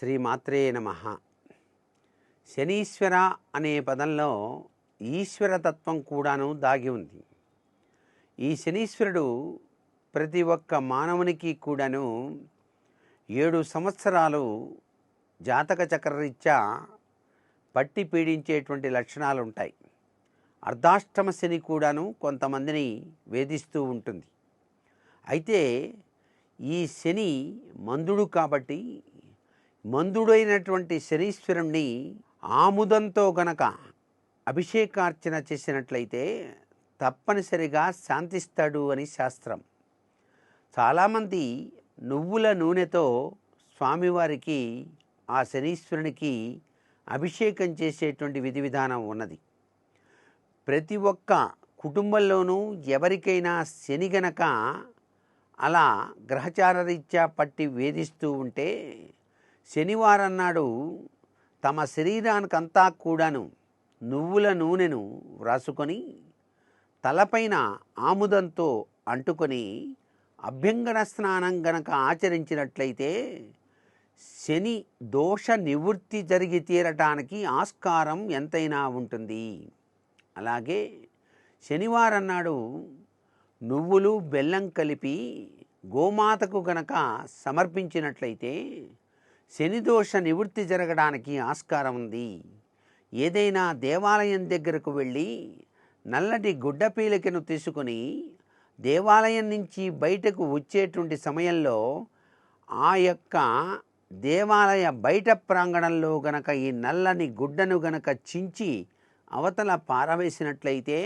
శ్రీమాత్రే నమః. శనీశ్వర అనే పదంలో ఈశ్వరతత్వం కూడాను దాగి ఉంది. ఈ శనీశ్వరుడు ప్రతి ఒక్క మానవునికి కూడాను 7 సంవత్సరాలు జాతక చక్రరీత్యా పట్టి పీడించేటువంటి లక్షణాలు ఉంటాయి. అర్ధాష్టమ శని కూడాను కొంతమందిని వేధిస్తూ ఉంటుంది. అయితే ఈ శని మందుడు కాబట్టి మందుడైనటువంటి శనీశ్వరుణ్ణి ఆముదంతో గనక అభిషేకార్చన చేసినట్లయితే తప్పనిసరిగా శాంతిస్తాడు అని శాస్త్రం. చాలామంది నువ్వుల నూనెతో స్వామివారికి ఆ శనీశ్వరునికి అభిషేకం చేసేటువంటి విధి విధానం ఉన్నది. ప్రతి ఒక్క కుటుంబంలోనూ ఎవరికైనా శని గనక అలా గ్రహచార రీత్యా పట్టి వేధిస్తూ ఉంటే శనివారం నాడు తమ శరీరానికంతా కూడాను నువ్వుల నూనెను వ్రాసుకొని తలపైన ఆముదంతో అంటుకొని అభ్యంగన స్నానం గనక ఆచరించినట్లయితే శని దోష నివృత్తి జరిగి తీరటానికి ఆస్కారం ఎంతైనా ఉంటుంది. అలాగే శనివారం నాడు నువ్వులు బెల్లం కలిపి గోమాతకు గనక సమర్పించినట్లయితే శని దోష నివృత్తి జరగడానికి ఆస్కారం ఉంది. ఏదైనా దేవాలయం దగ్గరకు వెళ్ళి నల్లటి గుడ్డపీలికను తీసుకొని దేవాలయం నుంచి బయటకు వచ్చేటువంటి సమయంలో ఆ యొక్క దేవాలయ బయట ప్రాంగణంలో గనక ఈ నల్లని గుడ్డను గనక చించి అవతల పారవేసినట్లయితే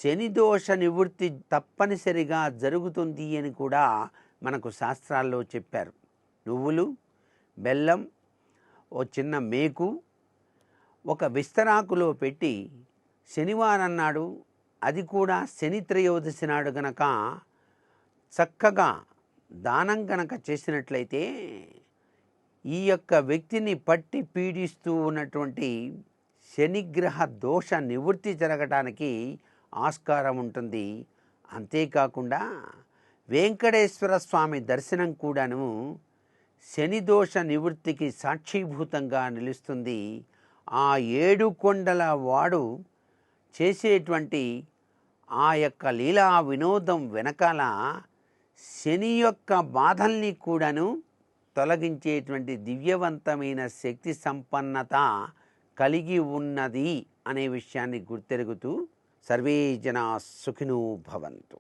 శని దోష నివృత్తి తప్పనిసరిగా జరుగుతుంది అని కూడా మనకు శాస్త్రాల్లో చెప్పారు. నువ్వులు, బెల్లం, ఓ చిన్న మేకు ఒక విస్తరాకులో పెట్టి శనివారం నాడు, అది కూడా శని త్రయోదశి నాడు గనక చక్కగా దానం గనక చేసినట్లయితే ఈ యొక్క వ్యక్తిని పట్టి పీడిస్తూ ఉన్నటువంటి శనిగ్రహ దోష నివృత్తి జరగటానికి ఆస్కారం ఉంటుంది. అంతేకాకుండా వెంకటేశ్వర స్వామి దర్శనం కూడాను శని దోష నివృత్తికి సాక్షీభూతంగా నిలుస్తుంది. ఆ 7 కొండల వాడు చేసేటువంటి ఆ యొక్క లీలా వినోదం వెనకాల శని యొక్క బాధల్ని కూడాను తొలగించేటువంటి దివ్యవంతమైన శక్తి సంపన్నత కలిగి ఉన్నది అనే విషయాన్ని గుర్తెరుగుతూ సర్వే జనా సుఖినో భవంతు.